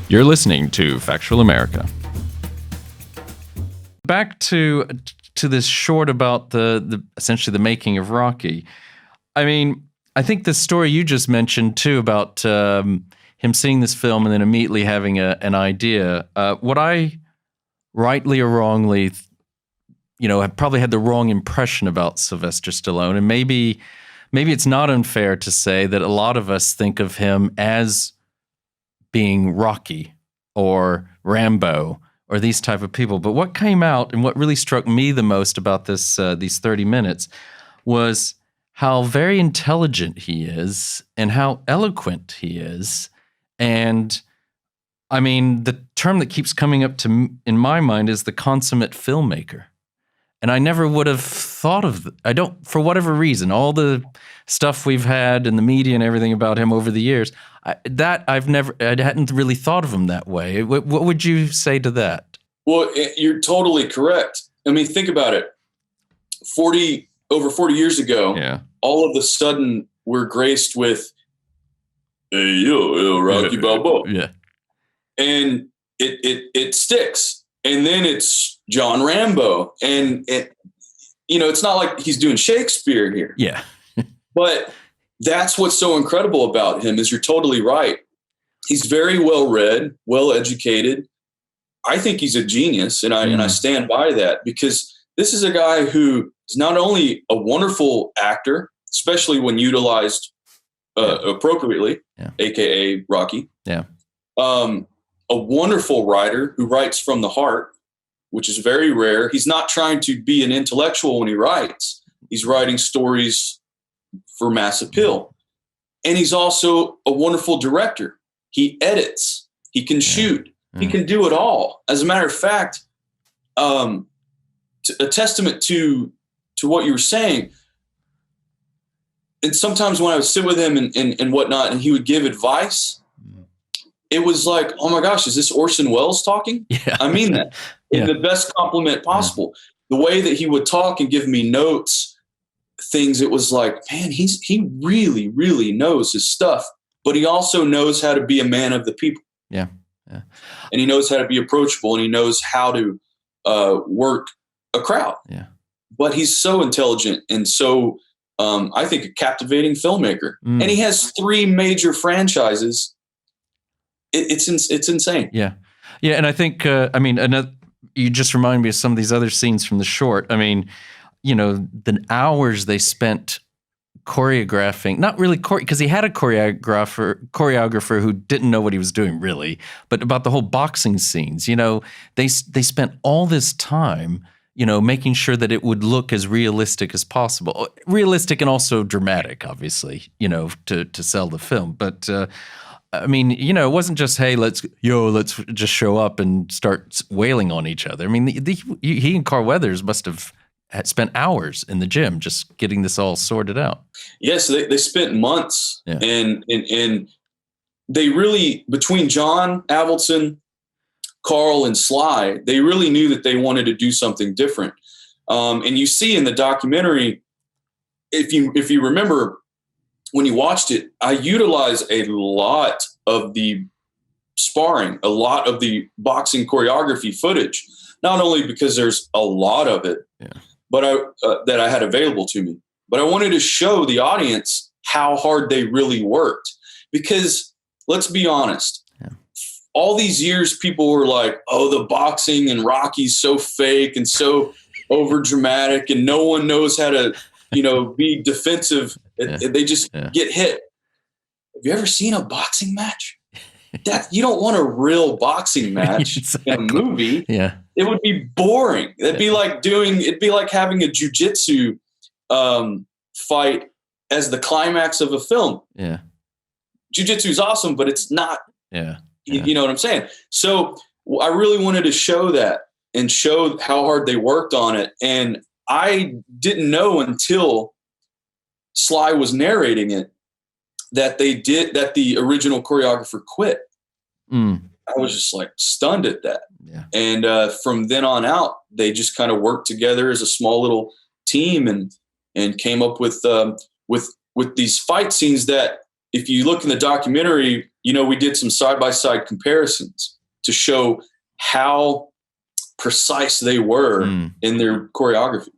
You're listening to Factual America. Back to this short about the essentially the making of Rocky. I mean, I think the story you just mentioned too about him seeing this film and then immediately having an idea. What I rightly or wrongly, have probably had the wrong impression about Sylvester Stallone, and maybe it's not unfair to say that a lot of us think of him as being Rocky or Rambo or these type of people. But what came out and what really struck me the most about these 30 minutes was how very intelligent he is and how eloquent he is. And I mean, the term that keeps coming up in my mind is the consummate filmmaker. And I never would have thought of for whatever reason, all the stuff we've had in the media and everything about him over the years, I hadn't really thought of him that way. What would you say to that? Well, you're totally correct. I mean, think about it. Over 40 years ago, all of a sudden we're graced with, hey, yo, Rocky Balboa. Yeah. And it sticks. And then it's John Rambo. And it's not like he's doing Shakespeare here. Yeah. But that's what's so incredible about him is you're totally right. He's very well read, well educated. I think he's a genius, and I stand by that, because this is a guy who is not only a wonderful actor, especially when utilized appropriately, aka Rocky. Yeah. A wonderful writer who writes from the heart, which is very rare. He's not trying to be an intellectual when he writes. He's writing stories for mass appeal. And he's also a wonderful director. He edits. He can shoot. He can do it all. As a matter of fact, a testament to what you were saying, and sometimes when I would sit with him and whatnot, and he would give advice, it was like, oh my gosh, is this Orson Welles talking? Yeah. I mean that in the best compliment possible. The way that he would talk and give me notes, things, it was like, man, he really, really knows his stuff, but he also knows how to be a man of the people. Yeah. And he knows how to be approachable, and he knows how to work a crowd. Yeah. But he's so intelligent and so, I think, a captivating filmmaker. And he has 3 major franchises. It's insane. Yeah. Yeah. And I think, you just remind me of some of these other scenes from the short. I mean, the hours they spent choreographing, not really because he had a choreographer who didn't know what he was doing really, but about the whole boxing scenes, they spent all this time, making sure that it would look as realistic as possible. Realistic and also dramatic, obviously, to sell the film. But, it wasn't just, hey, let's just show up and start wailing on each other. I mean, he and Carl Weathers must have had spent hours in the gym just getting this all sorted out. Yes, they spent months, and they really, between John Avildsen, Carl, and Sly, they really knew that they wanted to do something different. And you see in the documentary, if you remember, when you watched it, I utilized a lot of the sparring, a lot of the boxing choreography footage, not only because there's a lot of it, but that I had available to me, but I wanted to show the audience how hard they really worked. Because let's be honest, all these years people were like, oh, the boxing and Rocky's so fake and so over dramatic, and no one knows how to, be defensive. They just get hit. Have you ever seen a boxing match? You don't want a real boxing match in a movie. Yeah. It would be boring. It'd be like having a jiu-jitsu fight as the climax of a film. Yeah. Jiu-jitsu is awesome, but it's not. Yeah. You know what I'm saying? So I really wanted to show that and show how hard they worked on it. And I didn't know until Sly was narrating it that the original choreographer quit. I was just like stunned at that. Yeah. And from then on out, they just kind of worked together as a small little team and came up with these fight scenes that, if you look in the documentary, we did some side-by-side comparisons to show how precise they were in their choreography.